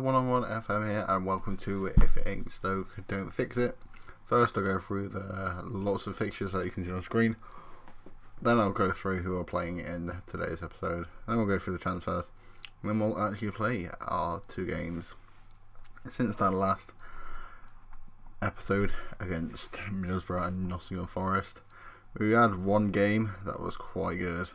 One-on-One FM here, and welcome to If It Ain't Stoke, Don't Fix It. First I'll go through the lots of fixtures that you can see on screen. Then I'll go through who are playing in today's episode. Then we'll go through the transfers. And then we'll actually play our two games. Since that last episode against Middlesbrough and Nottingham Forest, we had one game that was quite good,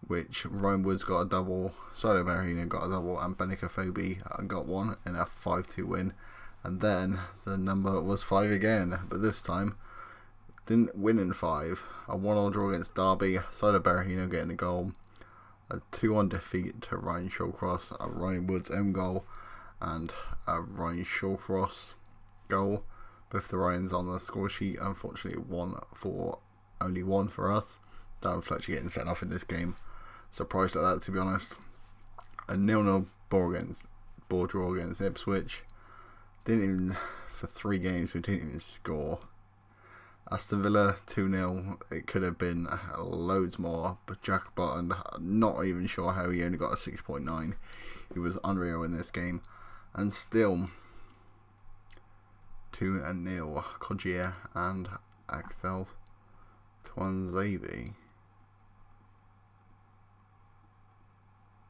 which Ryan Woods got a double, Saido Berahino got a double, and Benik Afobe got one in a 5-2 win. And then the number was 5 again, but this time didn't win in 5. A 1-1 draw against Derby, Saido Berahino getting the goal, a 2-1 defeat to Ryan Shawcross, a Ryan Woods own goal, and a Ryan Shawcross goal. Both the Ryans on the score sheet, unfortunately only one for us. Dan Fletcher getting sent off in this game. Surprised at that, to be honest. A 0-0 ball draw against Ipswich. For 3 games we didn't even score. Aston Villa 2-0. It could have been loads more, but Jack Button, not even sure how he only got a 6.9. He was unreal in this game. And still 2-0. Kogia and Axel Tuanzebe.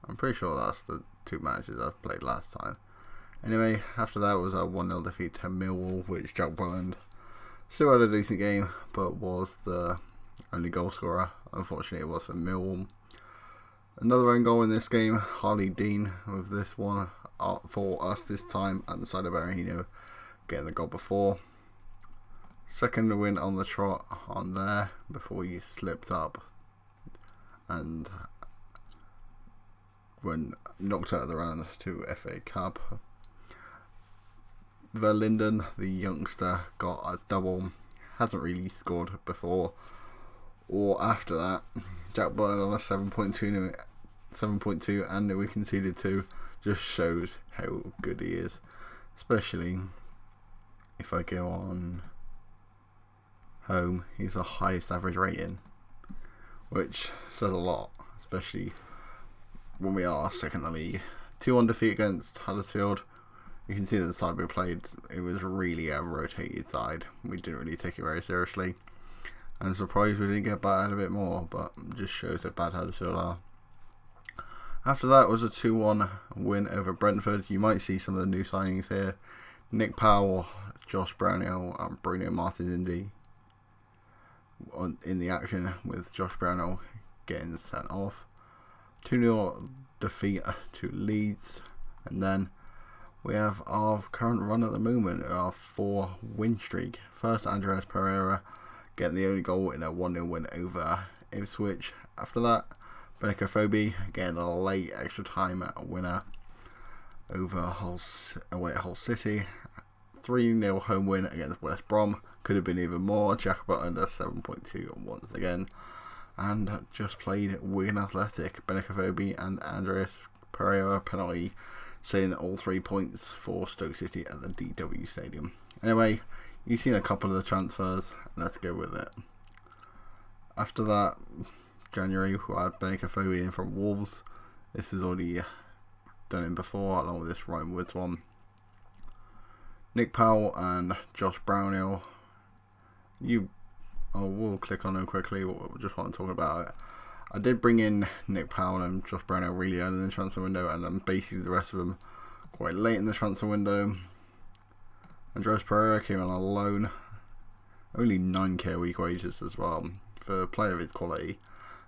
I'm pretty sure that's the 2 matches I've played last time. Anyway, after that was a 1-0 defeat to Millwall, which Jack Bolland still had a decent game, but was the only goal scorer. Unfortunately, it was for Millwall. Another own goal in this game, Harley Dean with this one for us this time, and the Saido Berahino getting the goal before. Second win on the trot on there before he slipped up and when knocked out of the round to FA Cup. Verlinden, the youngster, got a double. Hasn't really scored before or after that. Jack Button on a 7.2 and we conceded 2. Just shows how good he is. Especially if I go on home, he's the highest average rating, which says a lot, especially when we are second in the league. 2-1 defeat against Huddersfield. You can see that the side we played, it was really a rotated side. We didn't really take it very seriously. I'm surprised we didn't get battered a bit more, but just shows how bad Huddersfield are. After that was a 2-1 win over Brentford. You might see some of the new signings here. Nick Powell, Josh Brownhill, and Bruno Martins in the action, with Josh Brownhill getting sent off. 2-0 defeat to Leeds, and then we have our current run at the moment, our 4-win streak. First, Andreas Pereira getting the only goal in a 1-0 win over Ipswich. After that, Benik Afobe getting a late extra time winner over away at Hull City. 3-0 home win against West Brom. Could have been even more. Jack Button under 7.2 once again. And just played Wigan Athletic. Benik Afobe and Andreas Pereira penalty, saying all 3 points for Stoke City at the DW Stadium. Anyway, you've seen a couple of the transfers. Let's go with it. After that, January, we had Benik Afobe in from Wolves. This is already done in before, along with this Ryan Woods one. Nick Powell and Josh Brownhill. We'll click on them quickly. Just want to talk about it. I did bring in Nick Powell and Josh Brownhill really early in the transfer window, and then basically the rest of them quite late in the transfer window. Andreas Pereira came on a loan, only 9k a week wages as well for a player of his quality,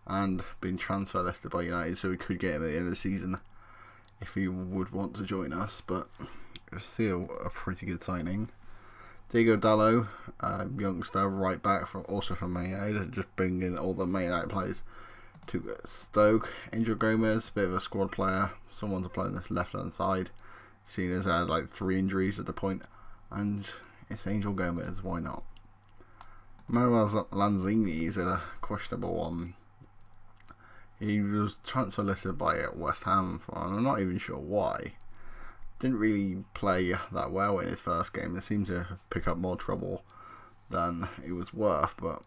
and been transfer listed by United, so we could get him at the end of the season if he would want to join us, but it's still a pretty good signing. Diego Dallo, youngster right back also from Man United, just bringing all the Man United players to Stoke. Angel Gomez, bit of a squad player, someone to play on this left hand side, seeing as I had like 3 injuries at the point, and it's Angel Gomez, why not? Manuel Lanzini is a questionable one. He was transfer listed by West Ham, and I'm not even sure why. Didn't really play that well in his first game. It seemed to pick up more trouble than it was worth, but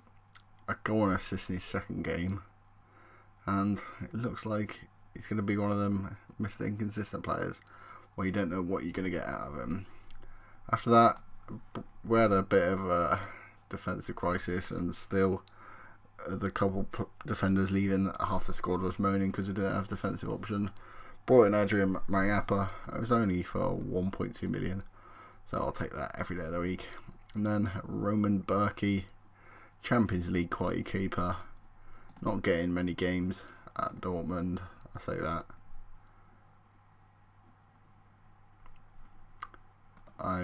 a goal and assist in his second game, and it looks like he's going to be one of them Mr. Inconsistent players. where you don't know what you're going to get out of him. After that, we had a bit of a defensive crisis, and still the couple defenders leaving, half the squad was moaning because we didn't have defensive option. Brought in Adrian Mariappa. It was only for 1.2 million, so I'll take that every day of the week. And then Roman Berkey, Champions League quality keeper, not getting many games at Dortmund, I say that. I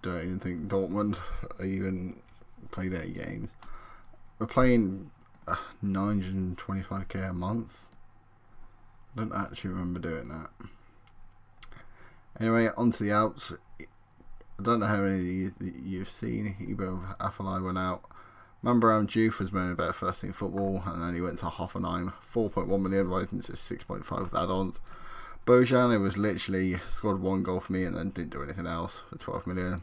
don't even think Dortmund even played any games. We're playing 925k a month. I don't actually remember doing that. Anyway, on to the outs. I don't know how many you've seen. Ibo Afellay went out. Mambaram Diouf was moaning about first team football, and then he went to Hoffenheim. 4.1 million, rising to 6.5 with add-ons. Bojan, it was literally scored one goal for me and then didn't do anything else for 12 million.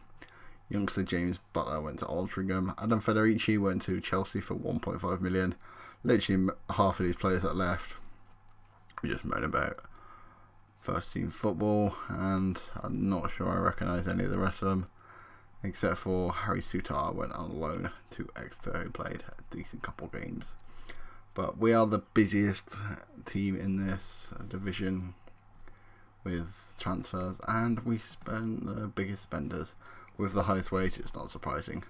Youngster James Butler went to Altrincham. Adam Federici went to Chelsea for 1.5 million. Literally half of these players that left, we just moan about first team football, and I'm not sure I recognise any of the rest of them, except for Harry Sutar went on loan to Exeter, who played a decent couple games. But we are the busiest team in this division with transfers, and we spend the biggest spenders with the highest wages, not surprising.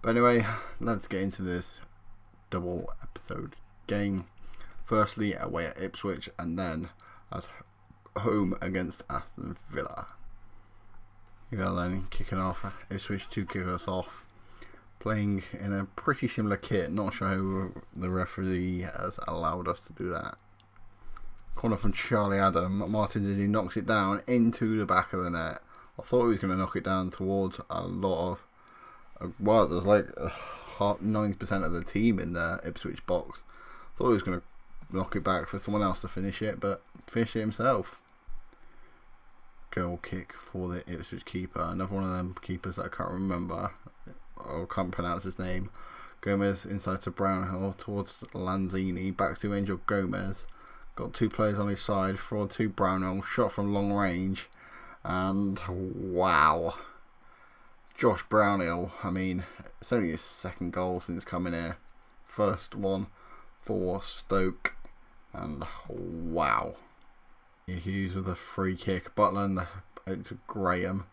But anyway, let's get into this double episode game. Firstly, away at Ipswich, and then at home against Aston Villa. Here are then kicking off. Ipswich to kick us off, playing in a pretty similar kit. Not sure how the referee has allowed us to do that. Corner from Charlie Adam. Martin Dizzy knocks it down into the back of the net. I thought he was going to knock it down towards a lot of... well, there's like 90% of the team in the Ipswich box. I thought he was going to knock it back for someone else to finish it, but finished it himself. Goal kick for the Ipswich keeper. Another one of them keepers that I can't remember or can't pronounce his name. Gomez inside to Brownhill towards Lanzini. Back to Angel Gomez. Got two players on his side. Forward to Brownhill. Shot from long range. And wow. Josh Brownhill. I mean, it's only his second goal since coming here. First one for Stoke. And wow. Hughes with a free kick. Butland out to Graham.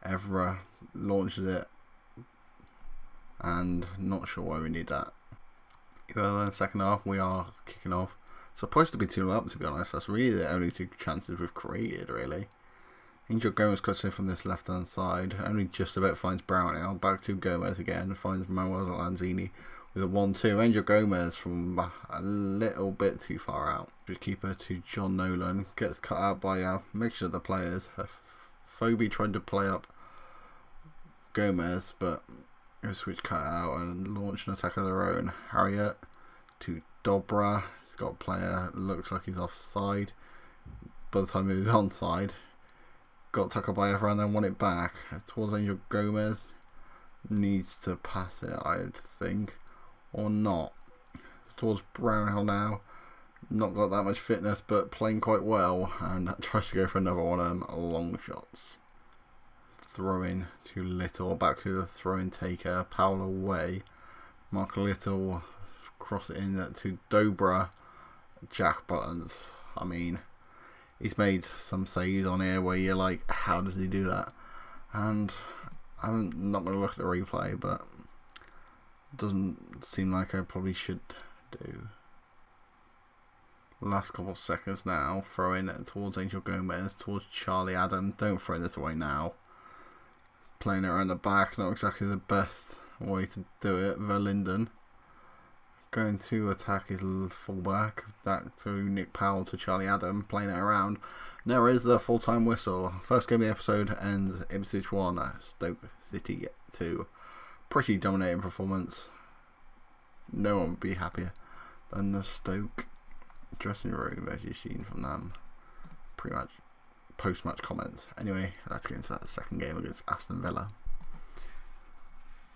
Evra launches it. And not sure why we need that. Well, then second half we are kicking off. Supposed to be 2-0 up, to be honest. That's really the only two chances we've created, really. Angel Gomez cuts in from this left hand side. Only just about finds Brownhill. Back to Gomez again. Finds Manuel Lanzini with a 1-2. Angel Gomez from a little bit too far out. Keeper to John Nolan. Gets cut out by a mixture of the players. Phoebe tried to play up Gomez, but Switch cut out and launched an attack of their own. Harriet to Dobra. He's got a player. Looks like he's offside. By the time he was onside, got tackled by Evra and then won it back towards Angel Gomez. Needs to pass it, I'd think, or not. Towards Brownhill now. Not got that much fitness, but playing quite well, and tries to go for another one of them long shots. Throw-in to Little. Back to the throw-in taker. Powell away. Mark Little. Cross it in to Dobra. Jack Buttons. I mean, he's made some saves on here where you're like, how does he do that? And I'm not going to look at the replay, but it doesn't seem like I probably should do. Last couple of seconds now. Throw in towards Angel Gomez. Towards Charlie Adam. Don't throw this away now. Playing it around the back. Not exactly the best way to do it. Verlinden going to attack his fullback. That to Nick Powell to Charlie Adam. Playing it around. There is the full-time whistle. First game of the episode ends Ipswich 1, Stoke City 2. Pretty dominating performance. No one would be happier than the Stoke dressing room, as you've seen from them. Pretty much post-match comments. Anyway, let's get into that second game against Aston Villa.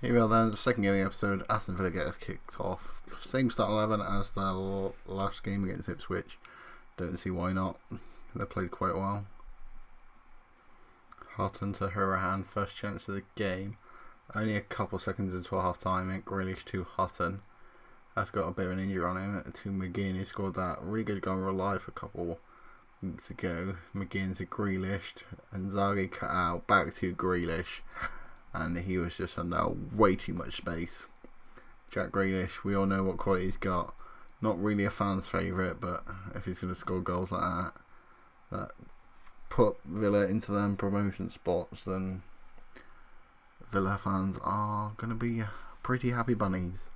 Here we are then, second game of the episode. Aston Villa gets kicked off. Same start 11 as the last game against Ipswich. Don't see why not. They played quite well. Hutton to Hourihane, first chance of the game. Only a couple seconds into half time. Grealish to Hutton. That's got a bit of an injury on him. To McGinn, he scored that really good goal in real life a couple weeks ago. McGinn to Grealish. And Zagi cut out back to Grealish. And he was just under way too much space. Jack Grealish, we all know what quality he's got. Not really a fan's favourite, but if he's going to score goals like that put Villa into them promotion spots, then Villa fans are going to be pretty happy bunnies.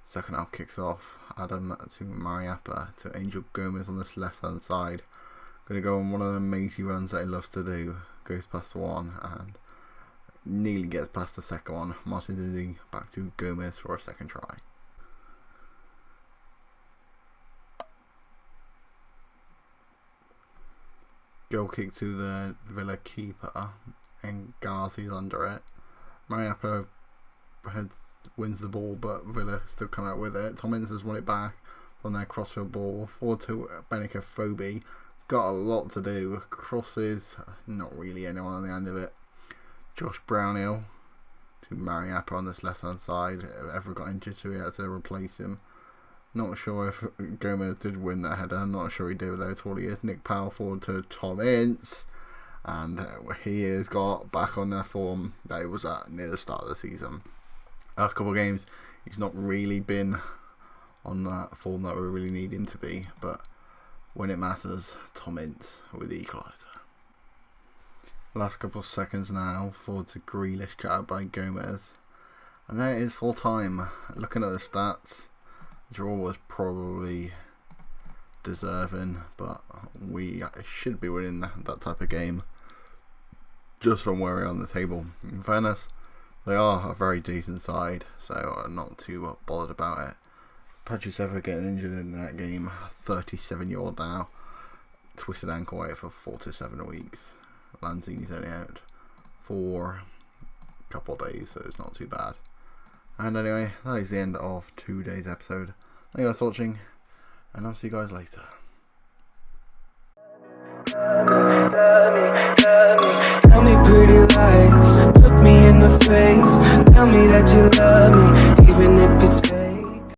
Second half kicks off. Adam to Mariappa to Angel Gomez on this left hand side. Going to go on one of the mazy runs that he loves to do. Goes past one and nearly gets past the second one. Martin Dizzy back to Gomez for a second try. Goal kick to the Villa keeper and Ghazi's under it. Mariappa wins the ball, but Villa still come out with it. Tom Ince has won it back from their crossfield ball. Forward to Benica Phoebe. Got a lot to do. Crosses, not really anyone on the end of it. Josh Brownhill to Mariappa on this left hand side. If ever got injured, so he had to replace him. Not sure if Gomez did win that header. I'm not sure he did, though. That's all he is. Nick Powell forward to Tom Ince. And he has got back on that form that he was at near the start of the season. Last couple of games, he's not really been on that form that we really need him to be. But when it matters, Tom Ince with the equaliser. Last couple of seconds now. Forward to Grealish, cut out by Gomez. And there it is full time. Looking at the stats, draw was probably deserving, but we should be winning that type of game just from where we're on the table. In fairness, they are a very decent side, so I'm not too bothered about it. Patrick Sever getting injured in that game, 37-year-old now, twisted ankle out for 4 to 7 weeks. Lanzini's only out for a couple of days, so it's not too bad. And anyway, that is the end of today's episode. Thank you guys for watching, and I'll see you guys later. Tell me pretty lies, look me in the face. Tell me that you love me, even if it's